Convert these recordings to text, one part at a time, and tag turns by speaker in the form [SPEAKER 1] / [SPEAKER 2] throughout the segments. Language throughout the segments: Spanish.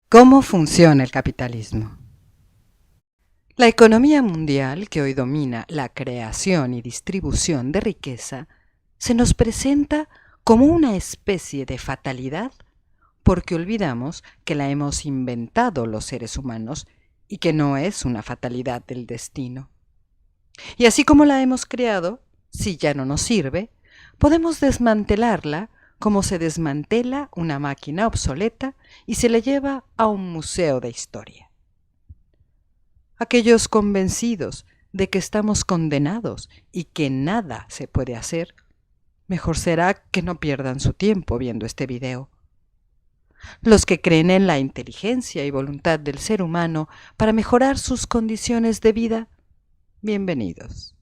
[SPEAKER 1] ¿Cómo funciona el capitalismo? La economía mundial, que hoy domina la creación y distribución de riqueza, se nos presenta como una especie de fatalidad porque olvidamos que la hemos inventado los seres humanos y que no es una fatalidad del destino. Y así como la hemos creado, si ya no nos sirve, podemos desmantelarla como se desmantela una máquina obsoleta y se le lleva a un museo de historia. Aquellos convencidos de que estamos condenados y que nada se puede hacer, mejor será que no pierdan su tiempo viendo este video. Los que creen en la inteligencia y voluntad del ser humano para mejorar sus condiciones de vida, bienvenidos.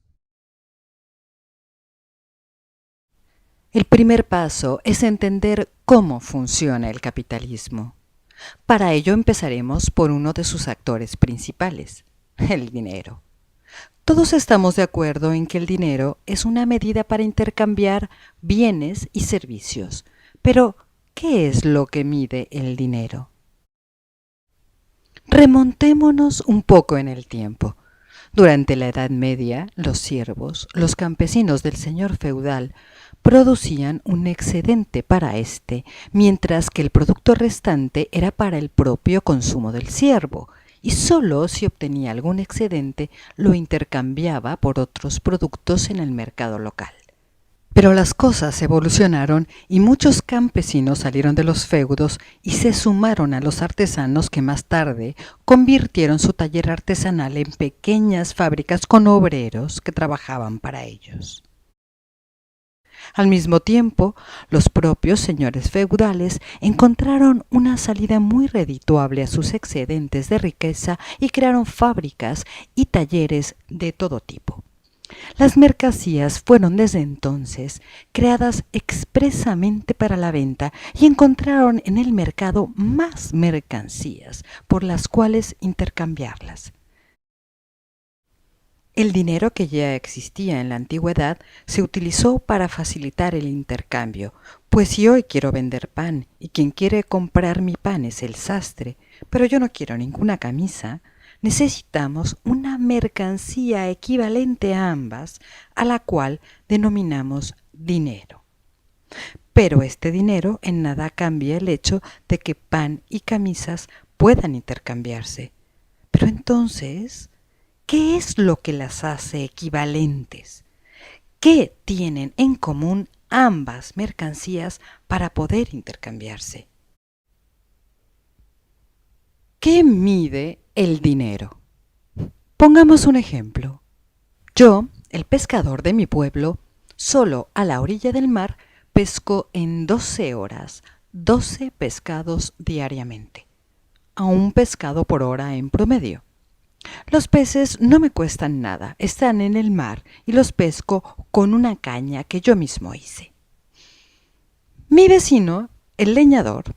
[SPEAKER 1] El primer paso es entender cómo funciona el capitalismo. Para ello empezaremos por uno de sus actores principales, el dinero. Todos estamos de acuerdo en que el dinero es una medida para intercambiar bienes y servicios. Pero, ¿qué es lo que mide el dinero? Remontémonos un poco en el tiempo. Durante la Edad Media, los siervos, los campesinos del señor feudal, producían un excedente para éste, mientras que el producto restante era para el propio consumo del siervo, y sólo si obtenía algún excedente lo intercambiaba por otros productos en el mercado local. Pero las cosas evolucionaron y muchos campesinos salieron de los feudos y se sumaron a los artesanos que más tarde convirtieron su taller artesanal en pequeñas fábricas con obreros que trabajaban para ellos. Al mismo tiempo, los propios señores feudales encontraron una salida muy redituable a sus excedentes de riqueza y crearon fábricas y talleres de todo tipo. Las mercancías fueron desde entonces creadas expresamente para la venta y encontraron en el mercado más mercancías por las cuales intercambiarlas. El dinero que ya existía en la antigüedad se utilizó para facilitar el intercambio, pues si hoy quiero vender pan y quien quiere comprar mi pan es el sastre, pero yo no quiero ninguna camisa, necesitamos una mercancía equivalente a ambas, a la cual denominamos dinero. Pero este dinero en nada cambia el hecho de que pan y camisas puedan intercambiarse. Pero entonces, ¿qué es lo que las hace equivalentes? ¿Qué tienen en común ambas mercancías para poder intercambiarse? ¿Qué mide el dinero? Pongamos un ejemplo. Yo, el pescador de mi pueblo, solo a la orilla del mar, pesco en 12 horas 12 pescados diariamente, a un pescado por hora en promedio. Los peces no me cuestan nada, están en el mar y los pesco con una caña que yo mismo hice. Mi vecino, el leñador,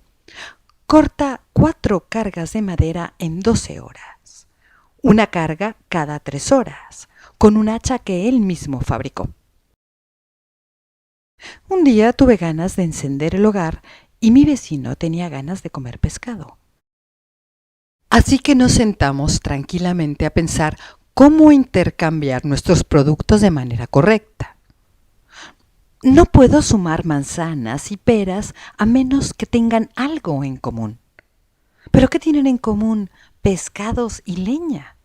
[SPEAKER 1] corta 4 cargas de madera en 12 horas, una carga cada 3 horas, con un hacha que él mismo fabricó. Un día tuve ganas de encender el hogar y mi vecino tenía ganas de comer pescado. Así que nos sentamos tranquilamente a pensar cómo intercambiar nuestros productos de manera correcta. No puedo sumar manzanas y peras a menos que tengan algo en común. ¿Pero qué tienen en común pescados y leña?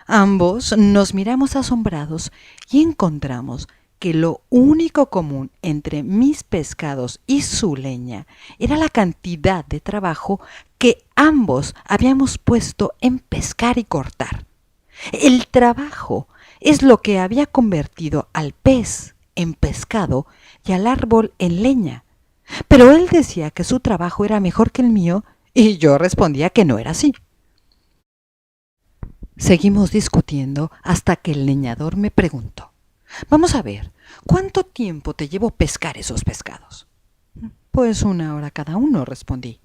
[SPEAKER 1] Ambos nos miramos asombrados y encontramos que lo único común entre mis pescados y su leña era la cantidad de trabajo que ambos habíamos puesto en pescar y cortar. El trabajo es lo que había convertido al pez en pescado y al árbol en leña. Pero él decía que su trabajo era mejor que el mío y yo respondía que no era así. Seguimos discutiendo hasta que el leñador me preguntó: vamos a ver, ¿cuánto tiempo te llevó pescar esos pescados? Pues 1 hora cada uno, respondí.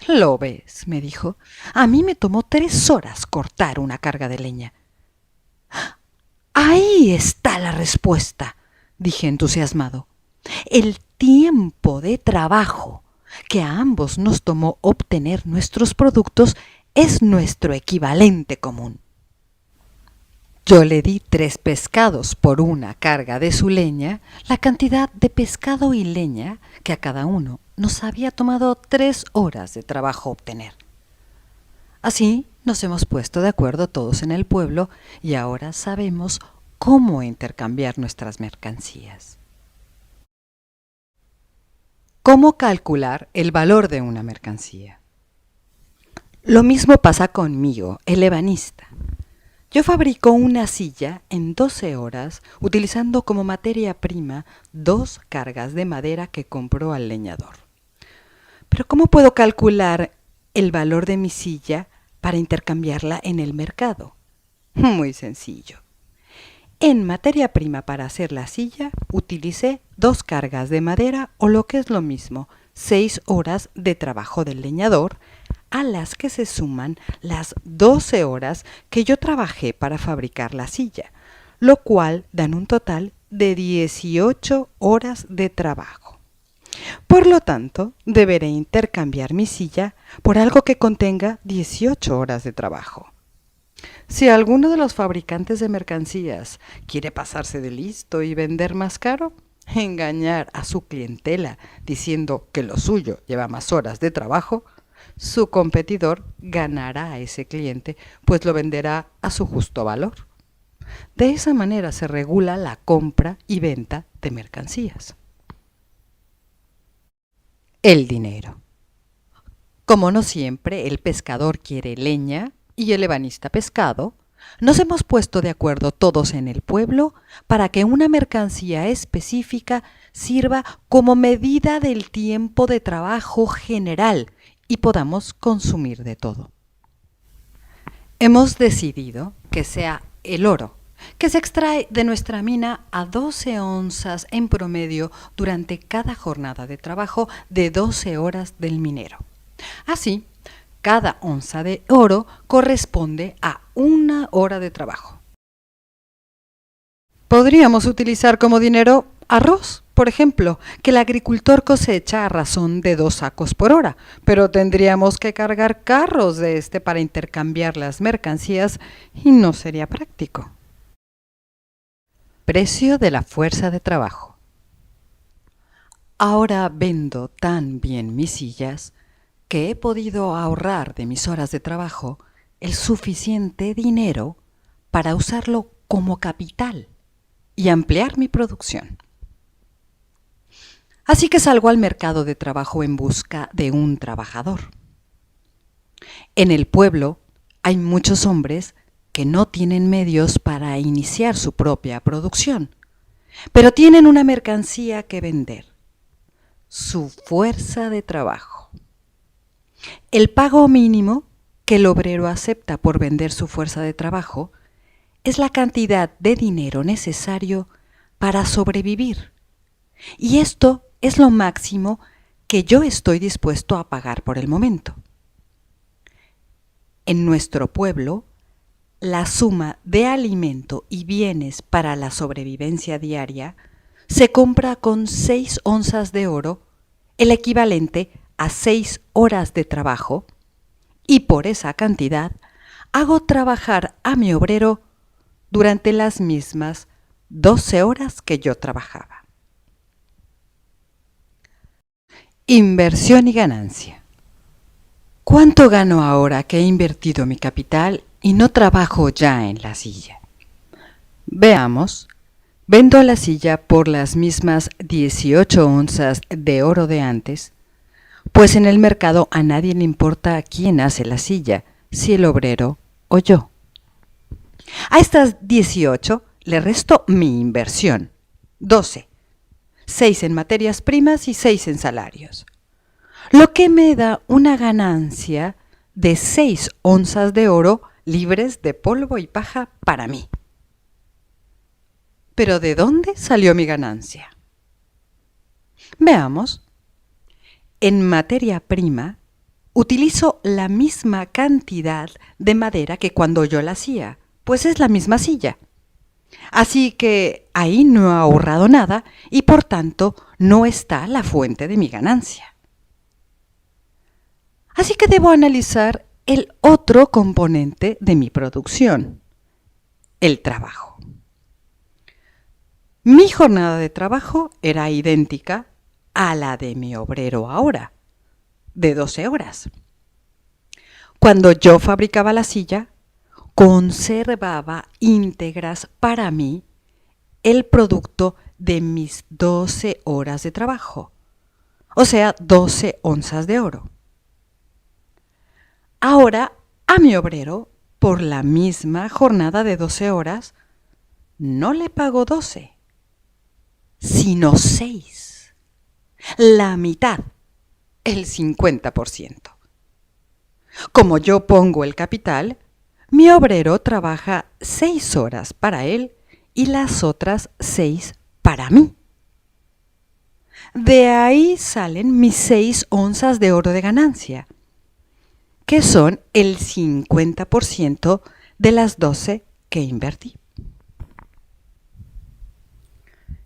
[SPEAKER 1] ¿Lo ves?, me dijo. A mí me tomó 3 horas cortar una carga de leña. Ahí está la respuesta, dije entusiasmado. El tiempo de trabajo que a ambos nos tomó obtener nuestros productos es nuestro equivalente común. Yo le di 3 pescados por una carga de su leña, la cantidad de pescado y leña que a cada uno nos había tomado 3 horas de trabajo obtener. Así nos hemos puesto de acuerdo todos en el pueblo y ahora sabemos cómo intercambiar nuestras mercancías. ¿Cómo calcular el valor de una mercancía? Lo mismo pasa conmigo, el ebanista. Yo fabrico una silla en 12 horas utilizando como materia prima 2 cargas de madera que compró al leñador. Pero ¿cómo puedo calcular el valor de mi silla para intercambiarla en el mercado? Muy sencillo. En materia prima para hacer la silla utilicé 2 cargas de madera o lo que es lo mismo, 6 horas de trabajo del leñador, a las que se suman las 12 horas que yo trabajé para fabricar la silla, lo cual dan un total de 18 horas de trabajo. Por lo tanto, deberé intercambiar mi silla por algo que contenga 18 horas de trabajo. Si alguno de los fabricantes de mercancías quiere pasarse de listo y vender más caro, engañar a su clientela diciendo que lo suyo lleva más horas de trabajo, su competidor ganará a ese cliente, pues lo venderá a su justo valor. De esa manera se regula la compra y venta de mercancías. El dinero. Como no siempre el pescador quiere leña y el ebanista pescado, nos hemos puesto de acuerdo todos en el pueblo para que una mercancía específica sirva como medida del tiempo de trabajo general y podamos consumir de todo. Hemos decidido que sea el oro, que se extrae de nuestra mina a 12 onzas en promedio durante cada jornada de trabajo de 12 horas del minero. Así, cada onza de oro corresponde a 1 hora de trabajo. Podríamos utilizar como dinero arroz, por ejemplo, que el agricultor cosecha a razón de 2 sacos por hora, pero tendríamos que cargar carros de este para intercambiar las mercancías y no sería práctico. Precio de la fuerza de trabajo. Ahora vendo tan bien mis sillas que he podido ahorrar de mis horas de trabajo el suficiente dinero para usarlo como capital y ampliar mi producción. Así que salgo al mercado de trabajo en busca de un trabajador. En el pueblo hay muchos hombres que no tienen medios para iniciar su propia producción, pero tienen una mercancía que vender: su fuerza de trabajo. El pago mínimo que el obrero acepta por vender su fuerza de trabajo es la cantidad de dinero necesario para sobrevivir. Y esto es lo máximo que yo estoy dispuesto a pagar por el momento. En nuestro pueblo, la suma de alimento y bienes para la sobrevivencia diaria se compra con 6 onzas de oro, el equivalente a 6 horas de trabajo, y por esa cantidad hago trabajar a mi obrero durante las mismas 12 horas que yo trabajaba. Inversión y ganancia. ¿Cuánto gano ahora que he invertido mi capital y no trabajo ya en la silla? Veamos. Vendo la silla por las mismas 18 onzas de oro de antes, pues en el mercado a nadie le importa quién hace la silla, si el obrero o yo. A estas 18 le resto mi inversión, 12, 6 en materias primas y 6 en salarios, lo que me da una ganancia de 6 onzas de oro libres de polvo y paja para mí. ¿Pero de dónde salió mi ganancia? Veamos. En materia prima, utilizo la misma cantidad de madera que cuando yo la hacía, pues es la misma silla. Así que ahí no he ahorrado nada y por tanto no está la fuente de mi ganancia. Así que debo analizar el otro componente de mi producción, el trabajo. Mi jornada de trabajo era idéntica a la de mi obrero ahora, de 12 horas. Cuando yo fabricaba la silla, conservaba íntegras para mí el producto de mis 12 horas de trabajo, o sea, 12 onzas de oro. Ahora, a mi obrero, por la misma jornada de 12 horas, no le pago 12, sino 6, la mitad, el 50%. Como yo pongo el capital, mi obrero trabaja 6 horas para él y las otras 6 para mí. De ahí salen mis 6 onzas de oro de ganancia, que son el 50% de las 12 que invertí.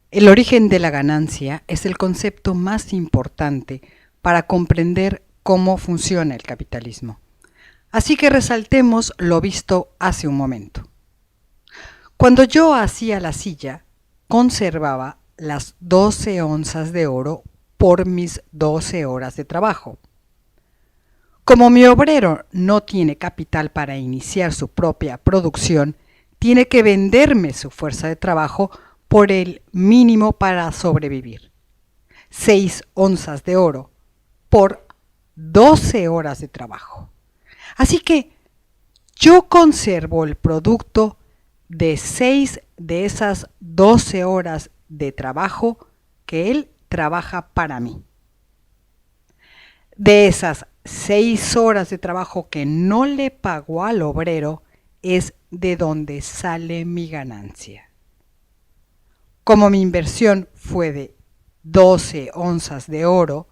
[SPEAKER 1] El origen de la ganancia es el concepto más importante para comprender cómo funciona el capitalismo. Así que resaltemos lo visto hace un momento. Cuando yo hacía la silla, conservaba las 12 onzas de oro por mis 12 horas de trabajo. Como mi obrero no tiene capital para iniciar su propia producción, tiene que venderme su fuerza de trabajo por el mínimo para sobrevivir. 6 onzas de oro por 12 horas de trabajo. Así que yo conservo el producto de 6 de esas 12 horas de trabajo que él trabaja para mí. De esas 6 horas de trabajo que no le pago al obrero es de donde sale mi ganancia. Como mi inversión fue de 12 onzas de oro,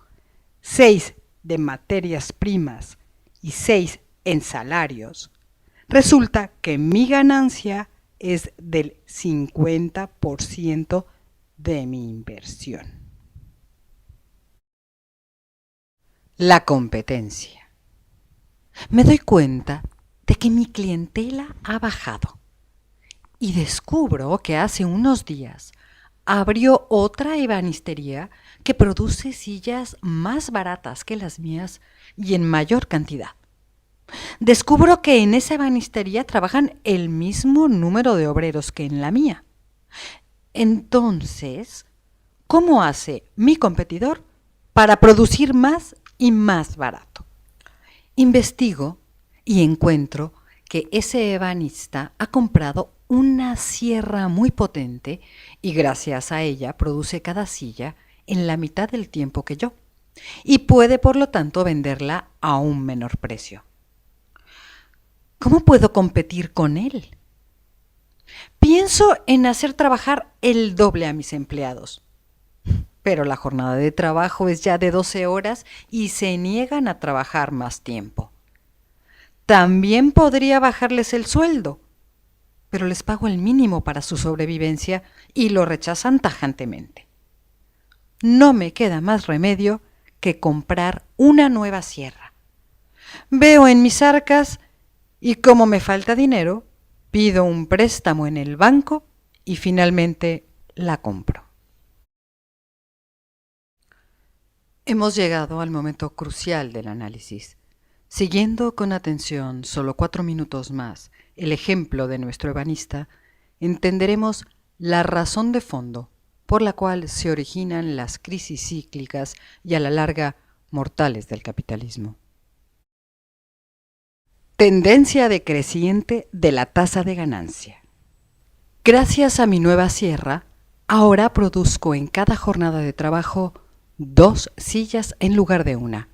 [SPEAKER 1] 6 de materias primas y 6 en salarios, resulta que mi ganancia es del 50% de mi inversión. La competencia. Me doy cuenta de que mi clientela ha bajado y descubro que hace unos días abrió otra ebanistería que produce sillas más baratas que las mías y en mayor cantidad. Descubro que en esa ebanistería trabajan el mismo número de obreros que en la mía. Entonces, ¿cómo hace mi competidor para producir más y más barato? Investigo y encuentro que ese ebanista ha comprado una sierra muy potente y gracias a ella produce cada silla en la mitad del tiempo que yo y puede por lo tanto venderla a un menor precio. ¿Cómo puedo competir con él? Pienso en hacer trabajar el doble a mis empleados, pero la jornada de trabajo es ya de 12 horas y se niegan a trabajar más tiempo. También podría bajarles el sueldo, pero les pago el mínimo para su sobrevivencia y lo rechazan tajantemente. No me queda más remedio que comprar una nueva sierra. Veo en mis arcas y como me falta dinero, pido un préstamo en el banco y finalmente la compro. Hemos llegado al momento crucial del análisis. Siguiendo con atención solo 4 minutos más el ejemplo de nuestro ebanista, entenderemos la razón de fondo por la cual se originan las crisis cíclicas y a la larga mortales del capitalismo. Tendencia decreciente de la tasa de ganancia. Gracias a mi nueva sierra, ahora produzco en cada jornada de trabajo 2 sillas en lugar de una.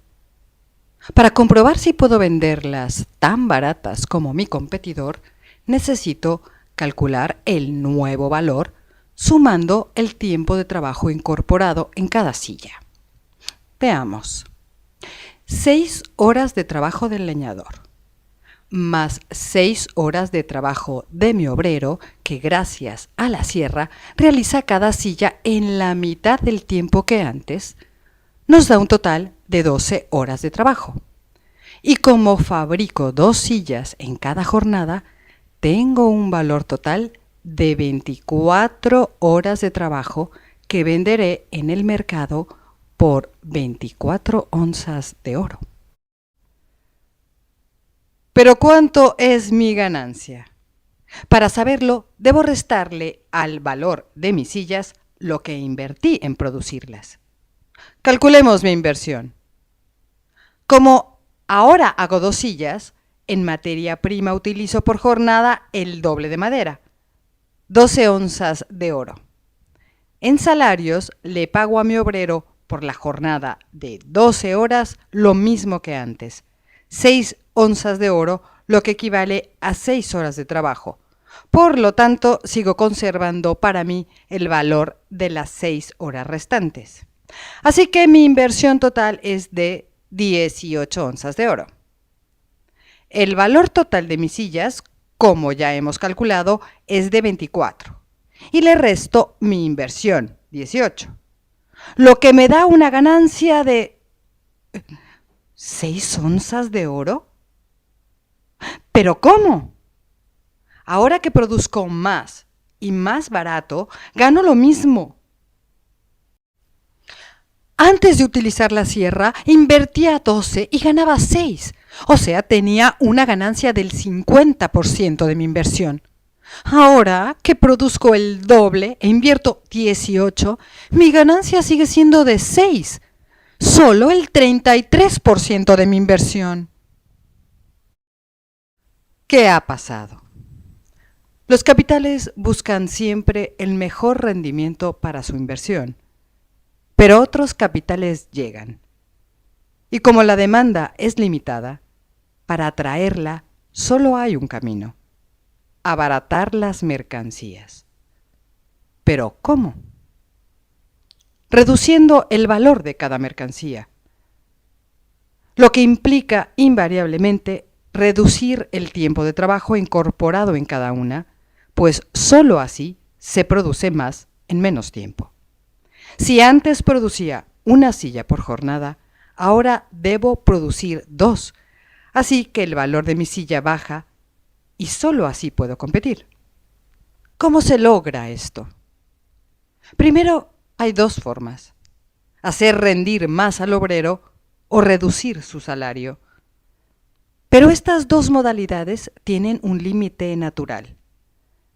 [SPEAKER 1] Para comprobar si puedo venderlas tan baratas como mi competidor, necesito calcular el nuevo valor sumando el tiempo de trabajo incorporado en cada silla. Veamos. 6 horas de trabajo del leñador, más 6 horas de trabajo de mi obrero, que gracias a la sierra realiza cada silla en la mitad del tiempo que antes, nos da un total de 12 horas de trabajo. Y como fabrico 2 sillas en cada jornada, tengo un valor total de 24 horas de trabajo que venderé en el mercado por 24 onzas de oro. ¿Pero cuánto es mi ganancia? Para saberlo, debo restarle al valor de mis sillas lo que invertí en producirlas. Calculemos mi inversión. Como ahora hago 2 sillas, en materia prima utilizo por jornada el doble de madera, 12 onzas de oro. En salarios le pago a mi obrero por la jornada de 12 horas lo mismo que antes, 6 onzas de oro, lo que equivale a 6 horas de trabajo. Por lo tanto, sigo conservando para mí el valor de las 6 horas restantes. Así que mi inversión total es de 18 onzas de oro. El valor total de mis sillas, como ya hemos calculado, es de 24. Y le resto mi inversión, 18. Lo que me da una ganancia de 6 onzas de oro. ¿Pero cómo? Ahora que produzco más y más barato, gano lo mismo. Antes de utilizar la sierra, invertía 12 y ganaba 6. O sea, tenía una ganancia del 50% de mi inversión. Ahora que produzco el doble e invierto 18, mi ganancia sigue siendo de 6. Solo el 33% de mi inversión. ¿Qué ha pasado? Los capitales buscan siempre el mejor rendimiento para su inversión, pero otros capitales llegan. Y como la demanda es limitada, para atraerla solo hay un camino: abaratar las mercancías. ¿Pero cómo? Reduciendo el valor de cada mercancía, lo que implica invariablemente reducir el tiempo de trabajo incorporado en cada una, pues sólo así se produce más en menos tiempo. Si antes producía una silla por jornada, ahora debo producir 2, así que el valor de mi silla baja y sólo así puedo competir. ¿Cómo se logra esto? Primero, hay 2 formas: hacer rendir más al obrero o reducir su salario. Pero estas 2 modalidades tienen un límite natural: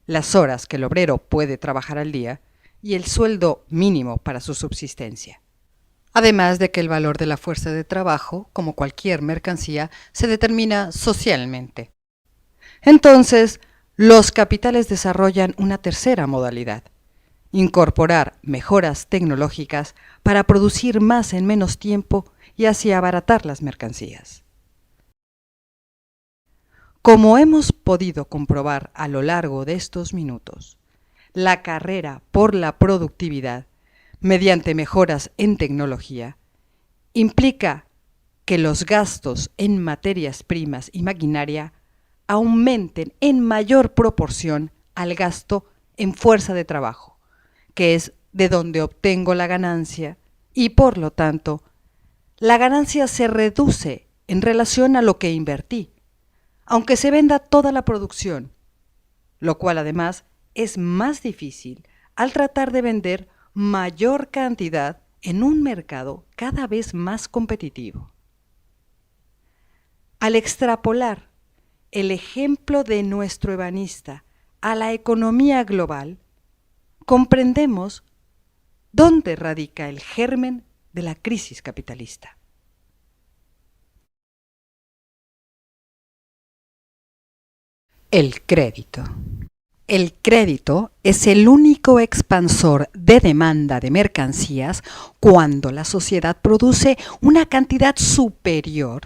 [SPEAKER 1] las horas que el obrero puede trabajar al día y el sueldo mínimo para su subsistencia. Además de que el valor de la fuerza de trabajo, como cualquier mercancía, se determina socialmente. Entonces, los capitales desarrollan una tercera modalidad: incorporar mejoras tecnológicas para producir más en menos tiempo y así abaratar las mercancías. Como hemos podido comprobar a lo largo de estos minutos, la carrera por la productividad, mediante mejoras en tecnología, implica que los gastos en materias primas y maquinaria aumenten en mayor proporción al gasto en fuerza de trabajo, que es de donde obtengo la ganancia, y por lo tanto, la ganancia se reduce en relación a lo que invertí, aunque se venda toda la producción, lo cual además es más difícil al tratar de vender mayor cantidad en un mercado cada vez más competitivo. Al extrapolar el ejemplo de nuestro ebanista a la economía global, comprendemos dónde radica el germen de la crisis capitalista. El crédito. El crédito es el único expansor de demanda de mercancías cuando la sociedad produce una cantidad superior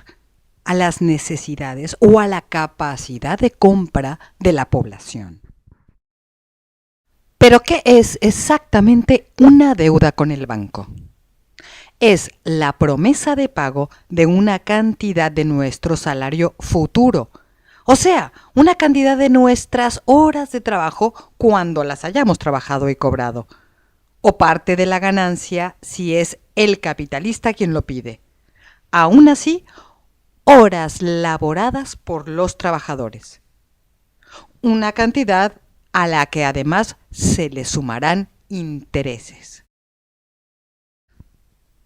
[SPEAKER 1] a las necesidades o a la capacidad de compra de la población. ¿Pero qué es exactamente una deuda con el banco? Es la promesa de pago de una cantidad de nuestro salario futuro, o sea, una cantidad de nuestras horas de trabajo cuando las hayamos trabajado y cobrado, o parte de la ganancia si es el capitalista quien lo pide. Aún así, horas laboradas por los trabajadores. Una cantidad a la que además se le sumarán intereses.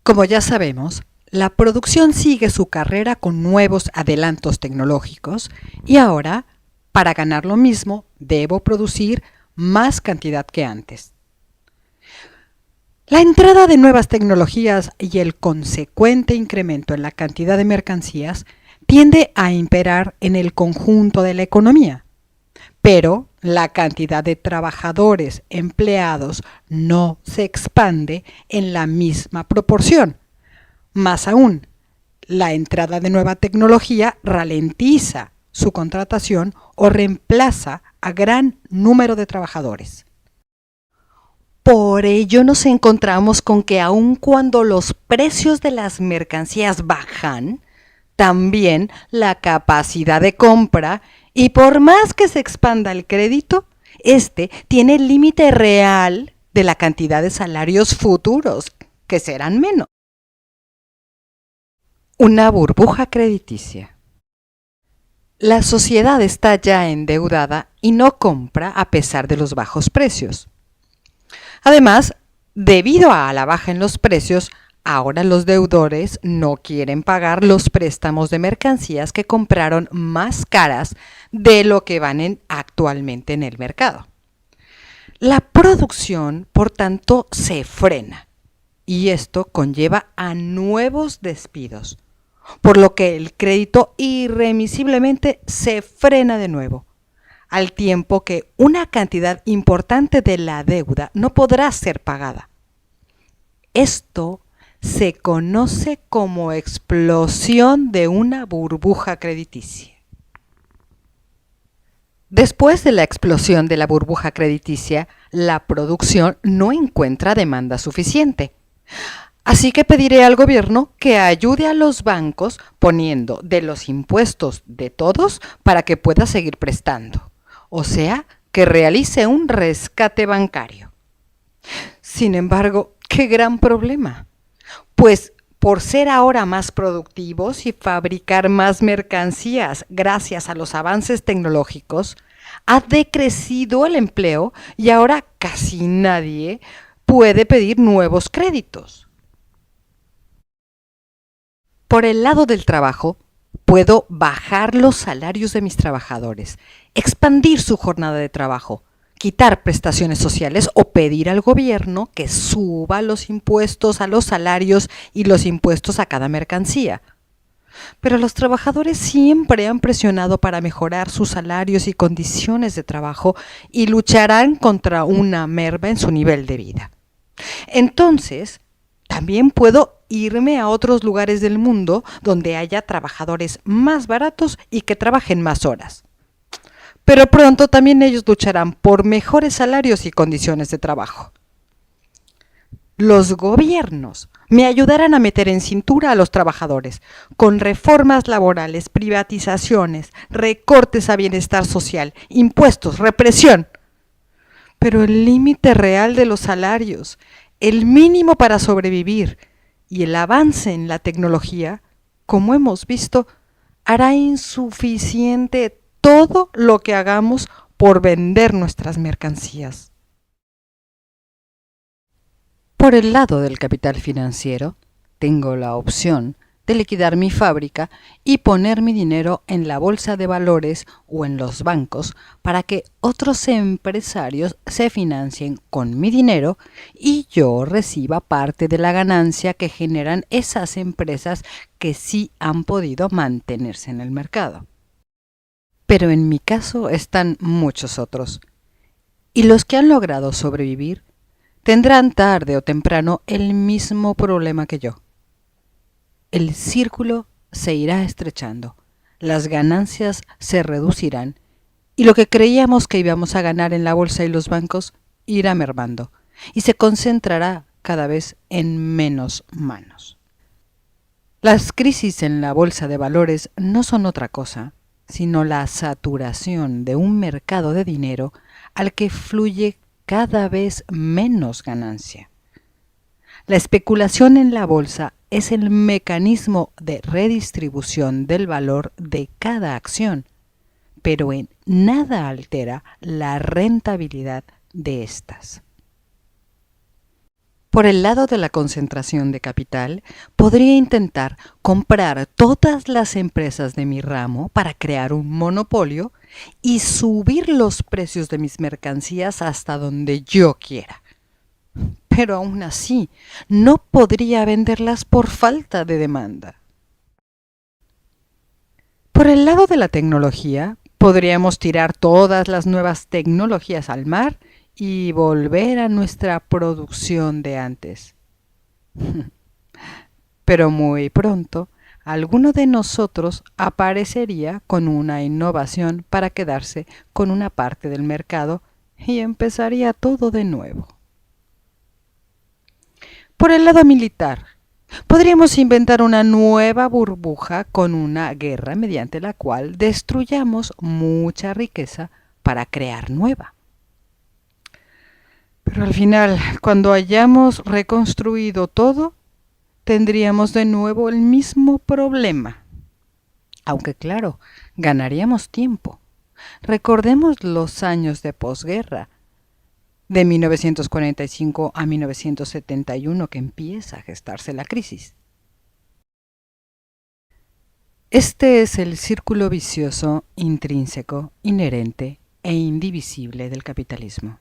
[SPEAKER 1] Como ya sabemos, la producción sigue su carrera con nuevos adelantos tecnológicos y ahora, para ganar lo mismo, debo producir más cantidad que antes. La entrada de nuevas tecnologías y el consecuente incremento en la cantidad de mercancías tiende a imperar en el conjunto de la economía, pero la cantidad de trabajadores empleados no se expande en la misma proporción. Más aún, la entrada de nueva tecnología ralentiza su contratación o reemplaza a gran número de trabajadores. Por ello nos encontramos con que aun cuando los precios de las mercancías bajan, también la capacidad de compra, y por más que se expanda el crédito, este tiene el límite real de la cantidad de salarios futuros, que serán menos. Una burbuja crediticia. La sociedad está ya endeudada y no compra a pesar de los bajos precios. Además, debido a la baja en los precios, ahora los deudores no quieren pagar los préstamos de mercancías que compraron más caras de lo que valen actualmente en el mercado. La producción, por tanto, se frena y esto conlleva a nuevos despidos, por lo que el crédito irremisiblemente se frena de nuevo, al tiempo que una cantidad importante de la deuda no podrá ser pagada. Esto se conoce como explosión de una burbuja crediticia. Después de la explosión de la burbuja crediticia, la producción no encuentra demanda suficiente. Así que pediré al gobierno que ayude a los bancos poniendo de los impuestos de todos para que pueda seguir prestando. O sea, que realice un rescate bancario. Sin embargo, ¡qué gran problema! Pues por ser ahora más productivos y fabricar más mercancías gracias a los avances tecnológicos, ha decrecido el empleo y ahora casi nadie puede pedir nuevos créditos. Por el lado del trabajo, puedo bajar los salarios de mis trabajadores, expandir su jornada de trabajo, quitar prestaciones sociales o pedir al gobierno que suba los impuestos a los salarios y los impuestos a cada mercancía. Pero los trabajadores siempre han presionado para mejorar sus salarios y condiciones de trabajo y lucharán contra una merma en su nivel de vida. Entonces, también puedo irme a otros lugares del mundo donde haya trabajadores más baratos y que trabajen más horas. Pero pronto también ellos lucharán por mejores salarios y condiciones de trabajo. Los gobiernos me ayudarán a meter en cintura a los trabajadores con reformas laborales, privatizaciones, recortes a bienestar social, impuestos, represión. Pero el límite real de los salarios, el mínimo para sobrevivir y el avance en la tecnología, como hemos visto, hará insuficiente todo lo que hagamos por vender nuestras mercancías. Por el lado del capital financiero, tengo la opción de liquidar mi fábrica y poner mi dinero en la bolsa de valores o en los bancos para que otros empresarios se financien con mi dinero y yo reciba parte de la ganancia que generan esas empresas que sí han podido mantenerse en el mercado. Pero en mi caso están muchos otros, y los que han logrado sobrevivir tendrán tarde o temprano el mismo problema que yo. El círculo se irá estrechando, las ganancias se reducirán y lo que creíamos que íbamos a ganar en la bolsa y los bancos irá mermando y se concentrará cada vez en menos manos. Las crisis en la bolsa de valores no son otra cosa sino la saturación de un mercado de dinero al que fluye cada vez menos ganancia. La especulación en la bolsa es el mecanismo de redistribución del valor de cada acción, pero en nada altera la rentabilidad de estas. Por el lado de la concentración de capital, podría intentar comprar todas las empresas de mi ramo para crear un monopolio y subir los precios de mis mercancías hasta donde yo quiera. Pero aún así, no podría venderlas por falta de demanda. Por el lado de la tecnología, podríamos tirar todas las nuevas tecnologías al mar y volver a nuestra producción de antes. Pero muy pronto, alguno de nosotros aparecería con una innovación para quedarse con una parte del mercado y empezaría todo de nuevo. Por el lado militar, podríamos inventar una nueva burbuja con una guerra mediante la cual destruyamos mucha riqueza para crear nueva. Pero al final, cuando hayamos reconstruido todo, tendríamos de nuevo el mismo problema. Aunque claro, ganaríamos tiempo. Recordemos los años de posguerra, de 1945 a 1971, que empieza a gestarse la crisis. Este es el círculo vicioso intrínseco, inherente e indivisible del capitalismo.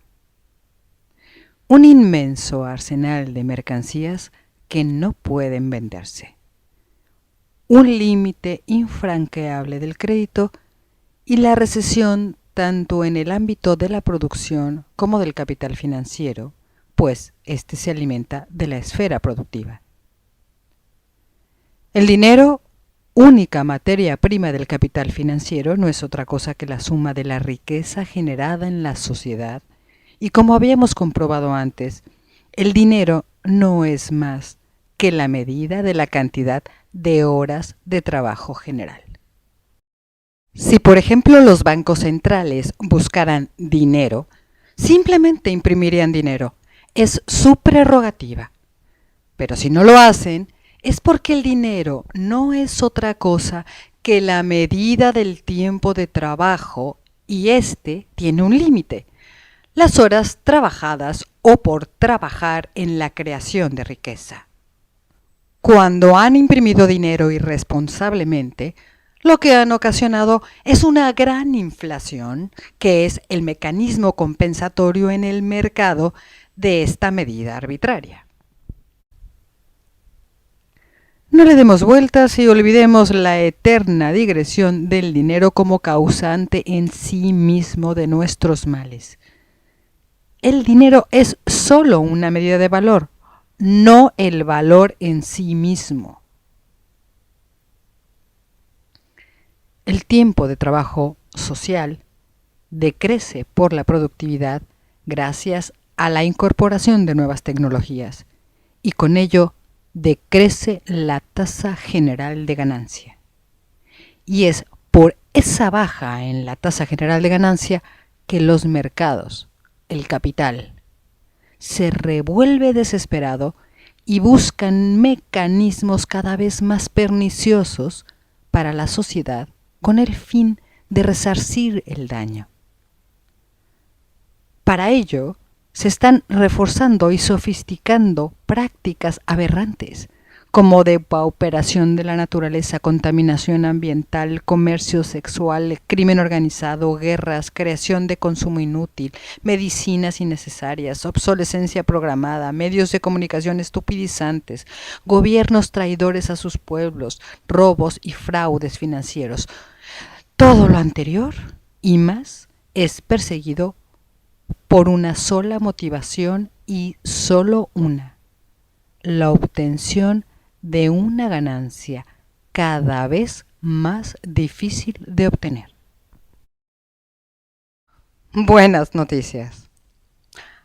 [SPEAKER 1] Un inmenso arsenal de mercancías que no pueden venderse. Un límite infranqueable del crédito y la recesión tanto en el ámbito de la producción como del capital financiero, pues éste se alimenta de la esfera productiva. El dinero, única materia prima del capital financiero, no es otra cosa que la suma de la riqueza generada en la sociedad, y como habíamos comprobado antes, el dinero no es más que la medida de la cantidad de horas de trabajo general. Si, por ejemplo, los bancos centrales buscaran dinero, simplemente imprimirían dinero. Es su prerrogativa. Pero si no lo hacen, es porque el dinero no es otra cosa que la medida del tiempo de trabajo y este tiene un límite: las horas trabajadas o por trabajar en la creación de riqueza. Cuando han imprimido dinero irresponsablemente, lo que han ocasionado es una gran inflación, que es el mecanismo compensatorio en el mercado de esta medida arbitraria. No le demos vueltas y olvidemos la eterna digresión del dinero como causante en sí mismo de nuestros males. El dinero es solo una medida de valor, no el valor en sí mismo. El tiempo de trabajo social decrece por la productividad gracias a la incorporación de nuevas tecnologías y con ello decrece la tasa general de ganancia. Y es por esa baja en la tasa general de ganancia que los mercados, el capital, se revuelve desesperado y buscan mecanismos cada vez más perniciosos para la sociedad con el fin de resarcir el daño. Para ello, se están reforzando y sofisticando prácticas aberrantes, como depauperación de la naturaleza, contaminación ambiental, comercio sexual, crimen organizado, guerras, creación de consumo inútil, medicinas innecesarias, obsolescencia programada, medios de comunicación estupidizantes, gobiernos traidores a sus pueblos, robos y fraudes financieros. Todo lo anterior y más es perseguido por una sola motivación y solo una: la obtención de una ganancia cada vez más difícil de obtener. Buenas noticias.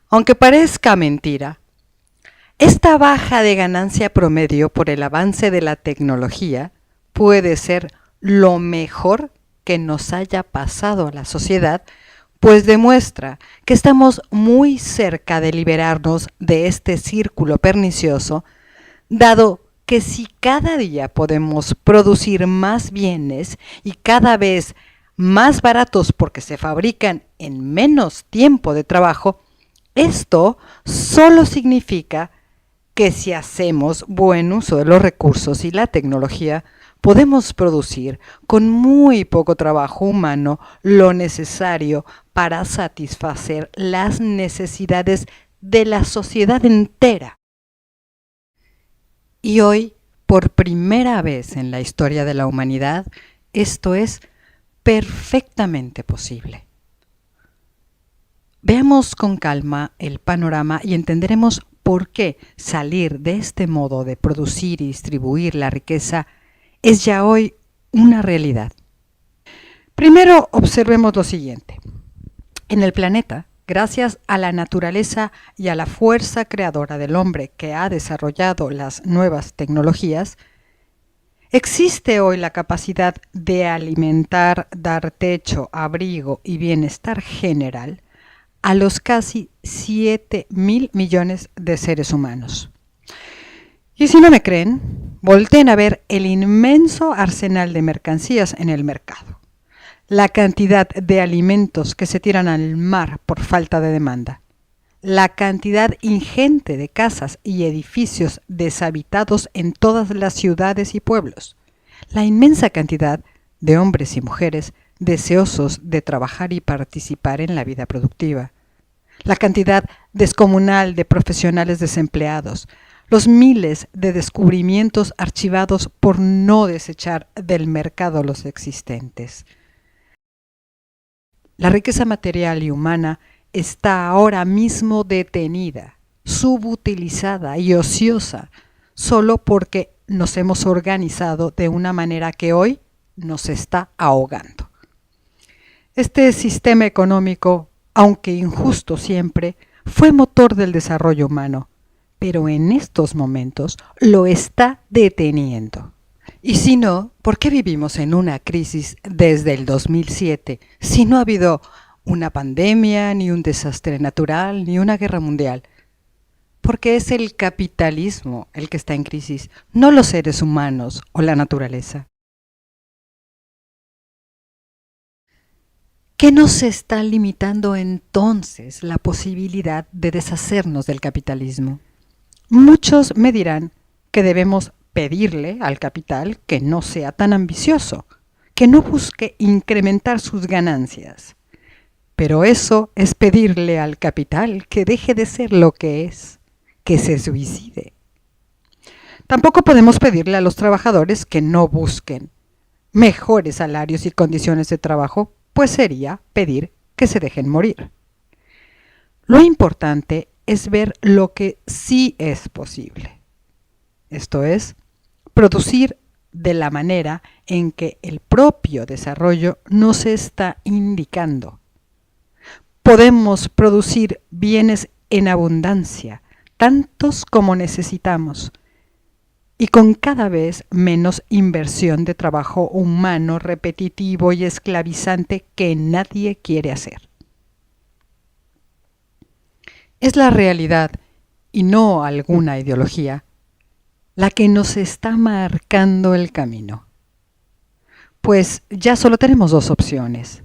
[SPEAKER 1] Aunque parezca mentira, esta baja de ganancia promedio por el avance de la tecnología puede ser lo mejor que nos haya pasado a la sociedad, pues demuestra que estamos muy cerca de liberarnos de este círculo pernicioso, dado que si cada día podemos producir más bienes y cada vez más baratos porque se fabrican en menos tiempo de trabajo, esto solo significa que si hacemos buen uso de los recursos y la tecnología, podemos producir con muy poco trabajo humano lo necesario para satisfacer las necesidades de la sociedad entera. Y hoy, por primera vez en la historia de la humanidad, esto es perfectamente posible. Veamos con calma el panorama y entenderemos por qué salir de este modo de producir y distribuir la riqueza es ya hoy una realidad. Primero observemos lo siguiente. En el planeta, gracias a la naturaleza y a la fuerza creadora del hombre que ha desarrollado las nuevas tecnologías, existe hoy la capacidad de alimentar, dar techo, abrigo y bienestar general a los casi 7.000 millones de seres humanos. Y si no me creen, volteen a ver el inmenso arsenal de mercancías en el mercado, la cantidad de alimentos que se tiran al mar por falta de demanda, la cantidad ingente de casas y edificios deshabitados en todas las ciudades y pueblos, la inmensa cantidad de hombres y mujeres deseosos de trabajar y participar en la vida productiva, la cantidad descomunal de profesionales desempleados, los miles de descubrimientos archivados por no desechar del mercado los existentes. La riqueza material y humana está ahora mismo detenida, subutilizada y ociosa, solo porque nos hemos organizado de una manera que hoy nos está ahogando. Este sistema económico, aunque injusto siempre, fue motor del desarrollo humano, pero en estos momentos lo está deteniendo. Y si no, ¿por qué vivimos en una crisis desde el 2007 si no ha habido una pandemia, ni un desastre natural, ni una guerra mundial? Porque es el capitalismo el que está en crisis, no los seres humanos o la naturaleza. ¿Qué nos está limitando entonces la posibilidad de deshacernos del capitalismo? Muchos me dirán que debemos pedirle al capital que no sea tan ambicioso, que no busque incrementar sus ganancias. Pero eso es pedirle al capital que deje de ser lo que es, que se suicide. Tampoco podemos pedirle a los trabajadores que no busquen mejores salarios y condiciones de trabajo, pues sería pedir que se dejen morir. Lo importante es ver lo que sí es posible. Esto es, producir de la manera en que el propio desarrollo nos está indicando. Podemos producir bienes en abundancia, tantos como necesitamos, y con cada vez menos inversión de trabajo humano repetitivo y esclavizante que nadie quiere hacer. Es la realidad, y no alguna ideología, la que nos está marcando el camino. Pues ya solo tenemos dos opciones: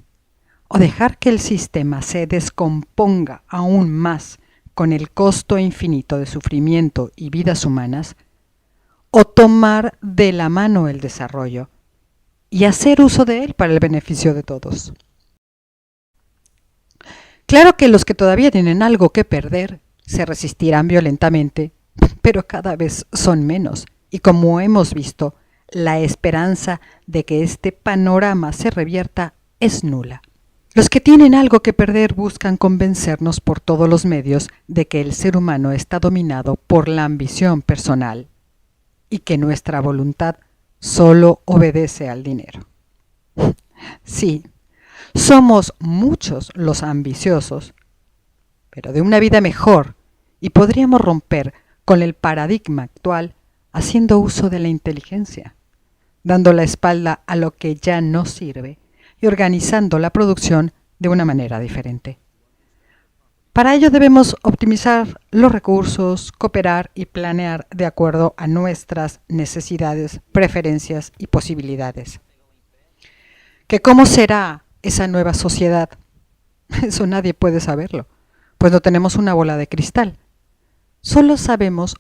[SPEAKER 1] o dejar que el sistema se descomponga aún más con el costo infinito de sufrimiento y vidas humanas, o tomar de la mano el desarrollo y hacer uso de él para el beneficio de todos. Claro que los que todavía tienen algo que perder se resistirán violentamente, pero cada vez son menos, y como hemos visto, la esperanza de que este panorama se revierta es nula. Los que tienen algo que perder buscan convencernos por todos los medios de que el ser humano está dominado por la ambición personal y que nuestra voluntad solo obedece al dinero. Sí, somos muchos los ambiciosos, pero de una vida mejor, y podríamos romper con el paradigma actual haciendo uso de la inteligencia, dando la espalda a lo que ya no sirve y organizando la producción de una manera diferente. Para ello debemos optimizar los recursos, cooperar y planear de acuerdo a nuestras necesidades, preferencias y posibilidades. ¿Que cómo será esa nueva sociedad? Eso nadie puede saberlo, pues no tenemos una bola de cristal. Solo sabemos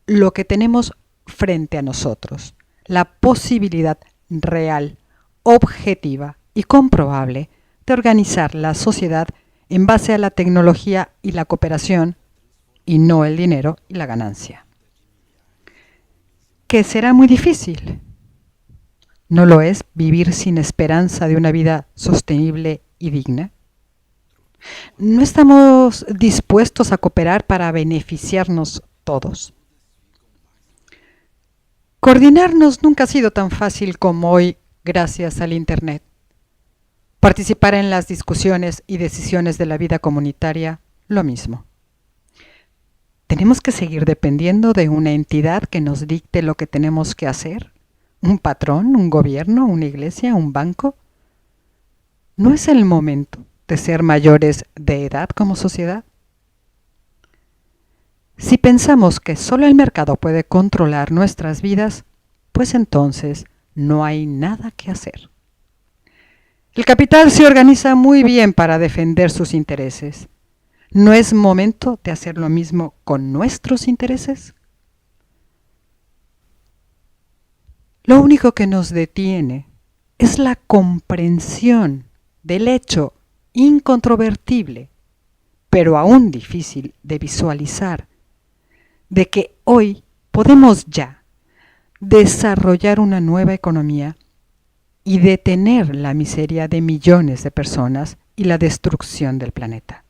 [SPEAKER 1] lo que tenemos frente a nosotros, la posibilidad real, objetiva y comprobable de organizar la sociedad en base a la tecnología y la cooperación, y no el dinero y la ganancia. ¿Que será muy difícil? ¿No lo es vivir sin esperanza de una vida sostenible y digna? ¿No estamos dispuestos a cooperar para beneficiarnos todos? Coordinarnos nunca ha sido tan fácil como hoy gracias al Internet. Participar en las discusiones y decisiones de la vida comunitaria, lo mismo. ¿Tenemos que seguir dependiendo de una entidad que nos dicte lo que tenemos que hacer? ¿Un patrón, un gobierno, una iglesia, un banco? ¿No es el momento de ser mayores de edad como sociedad? Si pensamos que solo el mercado puede controlar nuestras vidas, pues entonces no hay nada que hacer. El capital se organiza muy bien para defender sus intereses. ¿No es momento de hacer lo mismo con nuestros intereses? Lo único que nos detiene es la comprensión del hecho incontrovertible, pero aún difícil de visualizar, de que hoy podemos ya desarrollar una nueva economía y detener la miseria de millones de personas y la destrucción del planeta.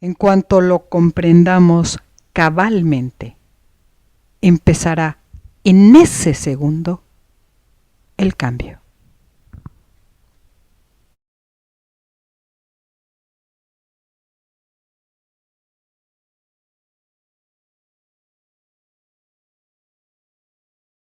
[SPEAKER 1] En cuanto lo comprendamos cabalmente, empezará en ese segundo el cambio.